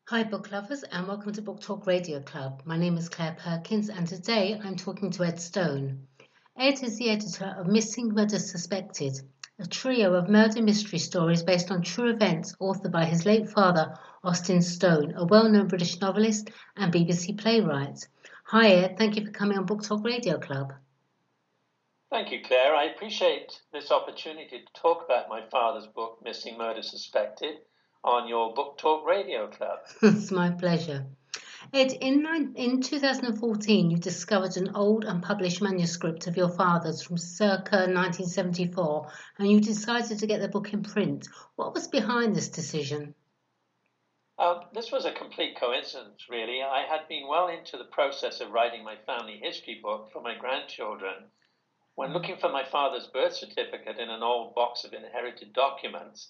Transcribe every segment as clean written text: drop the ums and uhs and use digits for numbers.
Hi, book lovers, and welcome to Book Talk Radio Club. My name is Claire Perkins, and today I'm talking to Ed Stone. Ed is the editor of Missing Murder Suspected, a trio of murder mystery stories based on true events authored by his late father, Austin Stone, a well-known British novelist and BBC playwright. Hi, Ed. Thank you for coming on Book Talk Radio Club. Thank you, Claire. I appreciate this opportunity to talk about my father's book, Missing Murder Suspected, on your Book Talk Radio Club. It's my pleasure. Ed, in 2014, you discovered an old unpublished manuscript of your father's from circa 1974, and you decided to get the book in print. What was behind this decision? This was a complete coincidence, really. I had been well into the process of writing my family history book for my grandchildren when looking for my father's birth certificate in an old box of inherited documents.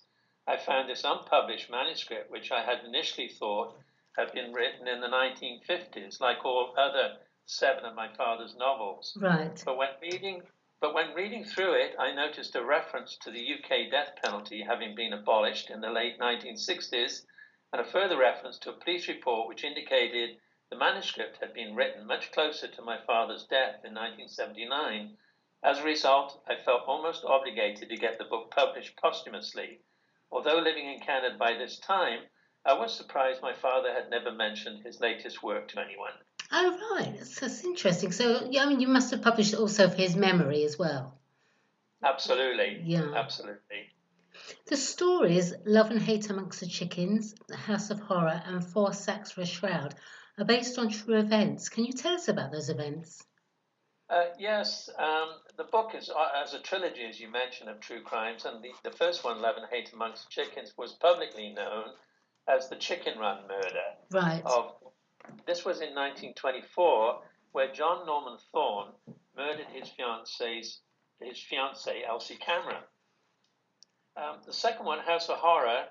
I found this unpublished manuscript, which I had initially thought had been written in the 1950s, like all other 7 of my father's novels. Right. But when reading through it, I noticed a reference to the UK death penalty having been abolished in the late 1960s, and a further reference to a police report which indicated the manuscript had been written much closer to my father's death in 1979. As a result, I felt almost obligated to get the book published posthumously. Although living in Canada by this time, I was surprised my father had never mentioned his latest work to anyone. Oh, right. That's interesting. So, yeah, I mean, you must have published it also for his memory as well. Absolutely. Yeah. Absolutely. The stories Love and Hate Amongst the Chickens, The House of Horror, and Four Sacks for a Shroud are based on true events. Can you tell us about those events? Yes, the book is as a trilogy, as you mentioned, of true crimes, and the first one, Love and Hate Amongst the Chickens, was publicly known as the Chicken Run murder. Right. This was in 1924, where John Norman Thorne murdered his fiancée, Elsie Cameron. The second one, House of Horror,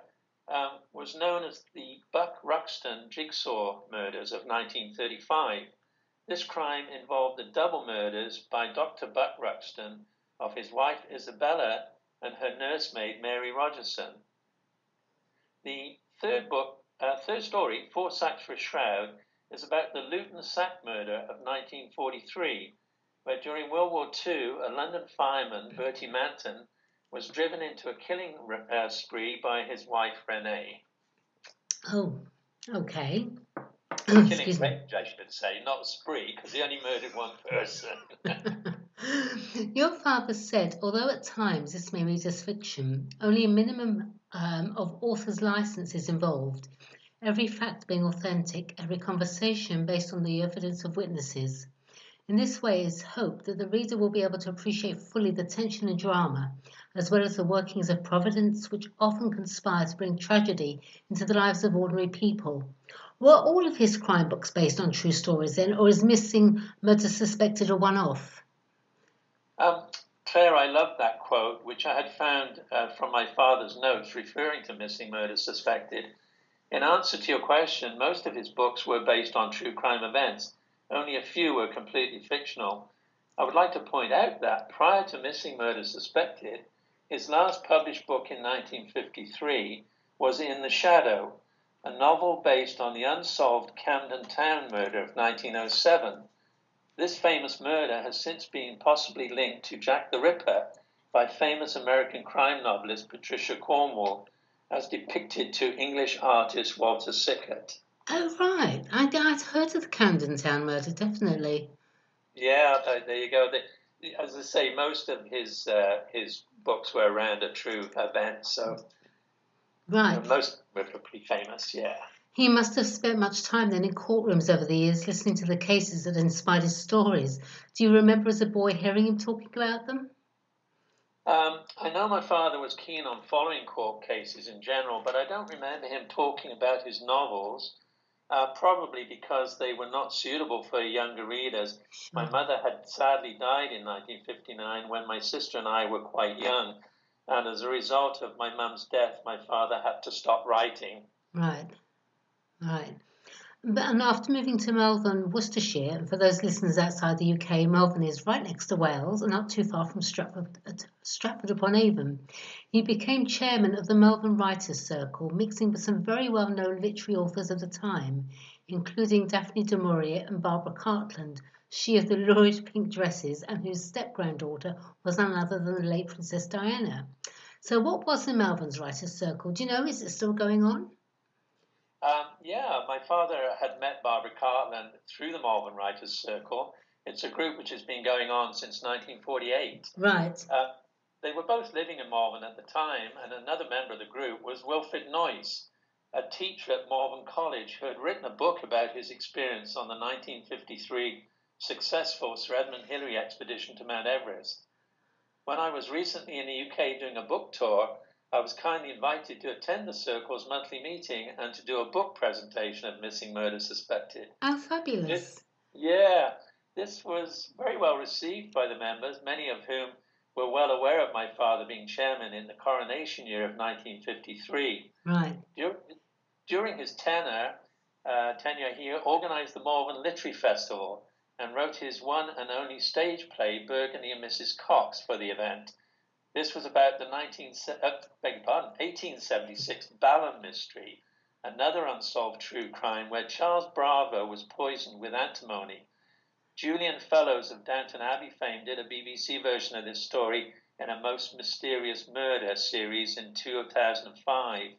was known as the Buck Ruxton Jigsaw murders of 1935. This crime involved the double murders by Dr. Buck Ruxton of his wife Isabella and her nursemaid Mary Rogerson. The third story, Four Sacks for a Shroud, is about the Luton Sack murder of 1943, where during World War II, a London fireman, Bertie Manton, was driven into a killing spree by his wife Renee. Oh, okay. Killing range, I should say, not spree, because he only murdered one person. Your father said, although at times this may read as fiction, only a minimum of author's license is involved, every fact being authentic, every conversation based on the evidence of witnesses. In this way, it is hoped that the reader will be able to appreciate fully the tension and drama, as well as the workings of providence, which often conspire to bring tragedy into the lives of ordinary people. Were all of his crime books based on true stories then, or is Missing Murder Suspected a one-off? Claire, I love that quote, which I had found from my father's notes referring to Missing Murder Suspected. In answer to your question, most of his books were based on true crime events. Only a few were completely fictional. I would like to point out that prior to Missing Murder Suspected, his last published book in 1953 was In the Shadow, a novel based on the unsolved Camden Town murder of 1907. This famous murder has since been possibly linked to Jack the Ripper by famous American crime novelist Patricia Cornwell, as depicted to English artist Walter Sickert. Oh, right. I'd heard of the Camden Town murder, definitely. Yeah, there you go. As I say, most of his books were around a true event, so right. Most were pretty famous, yeah. He must have spent much time then in courtrooms over the years listening to the cases that inspired his stories. Do you remember as a boy hearing him talking about them? I know my father was keen on following court cases in general, but I don't remember him talking about his novels, probably because they were not suitable for younger readers. Sure. My mother had sadly died in 1959 when my sister and I were quite young, and as a result of my mum's death, my father had to stop writing. Right, right. And after moving to Melbourne, Worcestershire, and for those listeners outside the UK, Melbourne is right next to Wales and not too far from Stratford-upon-Avon. He became chairman of the Melbourne Writers' Circle, mixing with some very well-known literary authors of the time, including Daphne du Maurier and Barbara Cartland, she of the lurid pink dresses and whose step-granddaughter was none other than the late Princess Diana. So what was the Melbourne's Writers' Circle? Do you know, is it still going on? Yeah, my father had met Barbara Cartland through the Melbourne Writers' Circle. It's a group which has been going on since 1948. Right. They were both living in Malvern at the time, and another member of the group was Wilfred Noyce, a teacher at Malvern College who had written a book about his experience on the 1953 successful Sir Edmund Hillary expedition to Mount Everest. When I was recently in the UK doing a book tour, I was kindly invited to attend the Circle's monthly meeting and to do a book presentation of Missing Murder Suspected. Oh, fabulous. This was very well received by the members, many of whom were well aware of my father being chairman in the coronation year of 1953. Right. During his tenure, he organised the Malvern Literary Festival and wrote his one and only stage play, Burgundy and Mrs. Cox, for the event. This was about the 1876 Balham mystery, another unsolved true crime where Charles Bravo was poisoned with antimony. Julian Fellows of Downton Abbey fame did a BBC version of this story in A Most Mysterious Murder series in 2005.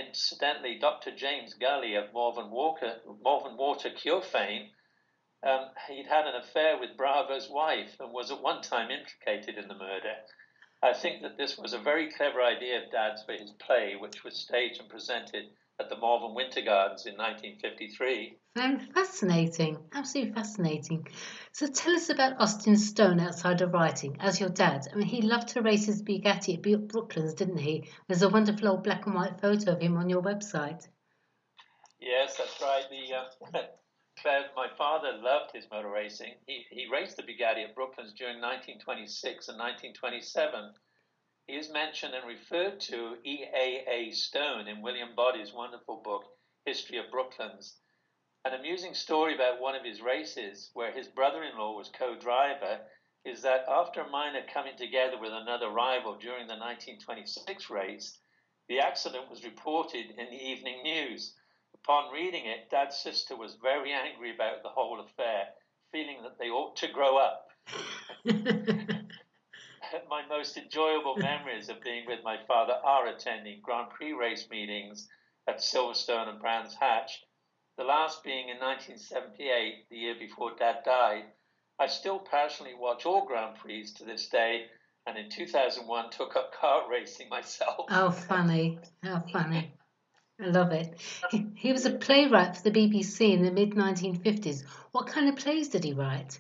Incidentally, Dr. James Gully of Malvern Water Cure fame, he'd had an affair with Bravo's wife and was at one time implicated in the murder. I think that this was a very clever idea of Dad's for his play, which was staged and presented at the Malvern Winter Gardens in 1953. Fascinating, absolutely fascinating. So tell us about Austin Stone outside of writing, as your dad. I mean, he loved to race his Bugatti at Brooklands, didn't he? There's a wonderful old black and white photo of him on your website. Yes, that's right. My father loved his motor racing. He raced the Bugatti at Brooklands during 1926 and 1927. He is mentioned and referred to E.A.A. Stone in William Boddy's wonderful book, History of Brooklands. An amusing story about one of his races, where his brother-in-law was co-driver, is that after a minor coming together with another rival during the 1926 race, the accident was reported in the evening news. Upon reading it, Dad's sister was very angry about the whole affair, feeling that they ought to grow up. My most enjoyable memories of being with my father are attending Grand Prix race meetings at Silverstone and Brands Hatch, the last being in 1978, the year before Dad died. I still passionately watch all Grand Prix to this day, and in 2001 took up kart racing myself. Oh, funny. How funny. I love it. He was a playwright for the BBC in the mid-1950s. What kind of plays did he write?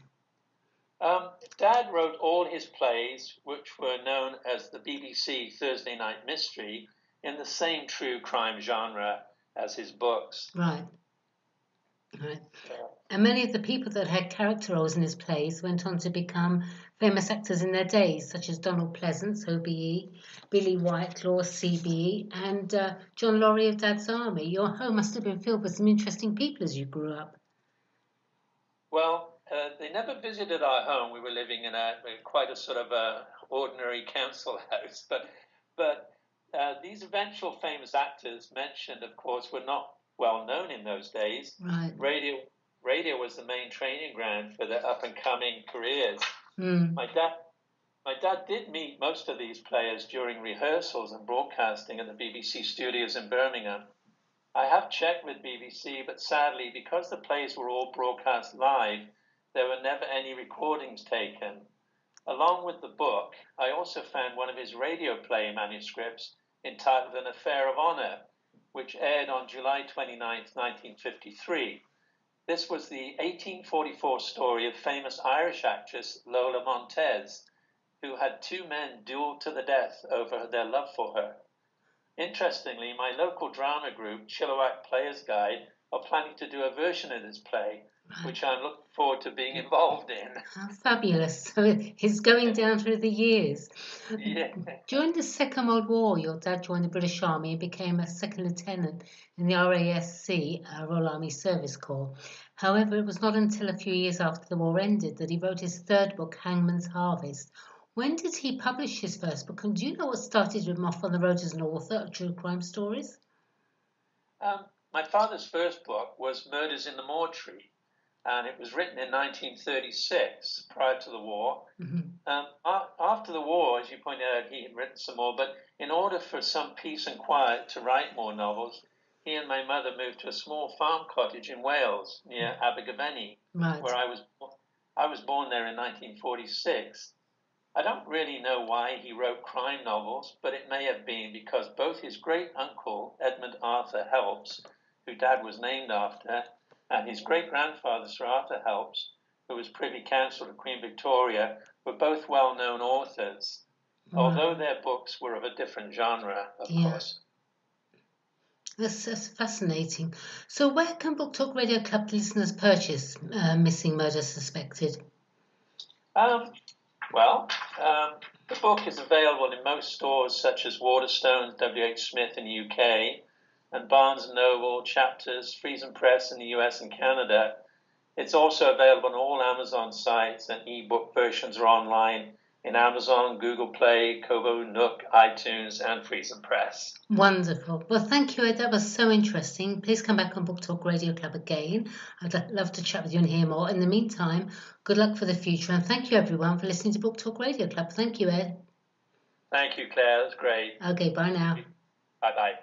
Dad wrote all his plays, which were known as the BBC Thursday Night Mystery, in the same true crime genre as his books. Right. And many of the people that had character roles in his plays went on to become famous actors in their days, such as Donald Pleasance, OBE, Billy Whitelaw, CBE, and John Laurie of Dad's Army. Your home must have been filled with some interesting people as you grew up. Well, they never visited our home. We were living in quite a sort of ordinary council house, but these eventual famous actors mentioned, of course, were not well known in those days. Right. Radio was the main training ground for their up and coming careers. Mm. My dad did meet most of these players during rehearsals and broadcasting at the BBC studios in Birmingham. I have checked with BBC, but sadly, because the plays were all broadcast live, there were never any recordings taken. Along with the book, I also found one of his radio play manuscripts entitled An Affair of Honour, which aired on July 29, 1953. This was the 1844 story of famous Irish actress Lola Montez, who had two men duelled to the death over their love for her. Interestingly, my local drama group, Chilliwack Players Guide, are planning to do a version of this play, which I'm looking forward to being involved in. How fabulous. So it's going down through the years. Yeah. During the Second World War, your dad joined the British Army and became a second lieutenant in the RASC, Royal Army Service Corps. However, it was not until a few years after the war ended that he wrote his third book, Hangman's Harvest. When did he publish his first book, and do you know what started him off on the road as an author of true crime stories? My father's first book was Murders in the Mortuary, and it was written in 1936, prior to the war. After the war, as you pointed out, he had written some more, but in order for some peace and quiet to write more novels, he and my mother moved to a small farm cottage in Wales near Abergavenny, where I was born there in 1946. I don't really know why he wrote crime novels, but it may have been because both his great-uncle, Edmund Arthur Helps, who Dad was named after, and his great-grandfather, Sir Arthur Helps, who was Privy Councillor to Queen Victoria, were both well-known authors, although their books were of a different genre, of course. That's fascinating. So where can Book Talk Radio Club listeners purchase Missing Murder Suspected? The book is available in most stores such as Waterstones, W.H. Smith in the UK, and Barnes & Noble, Chapters, Friesen Press in the US and Canada. It's also available on all Amazon sites, and ebook versions are online in Amazon, Google Play, Kobo, Nook, iTunes, and Friesen Press. Wonderful. Well, thank you, Ed. That was so interesting. Please come back on Book Talk Radio Club again. I'd love to chat with you and hear more. In the meantime, good luck for the future, and thank you, everyone, for listening to Book Talk Radio Club. Thank you, Ed. Thank you, Claire. That's great. Okay, bye now. Bye-bye.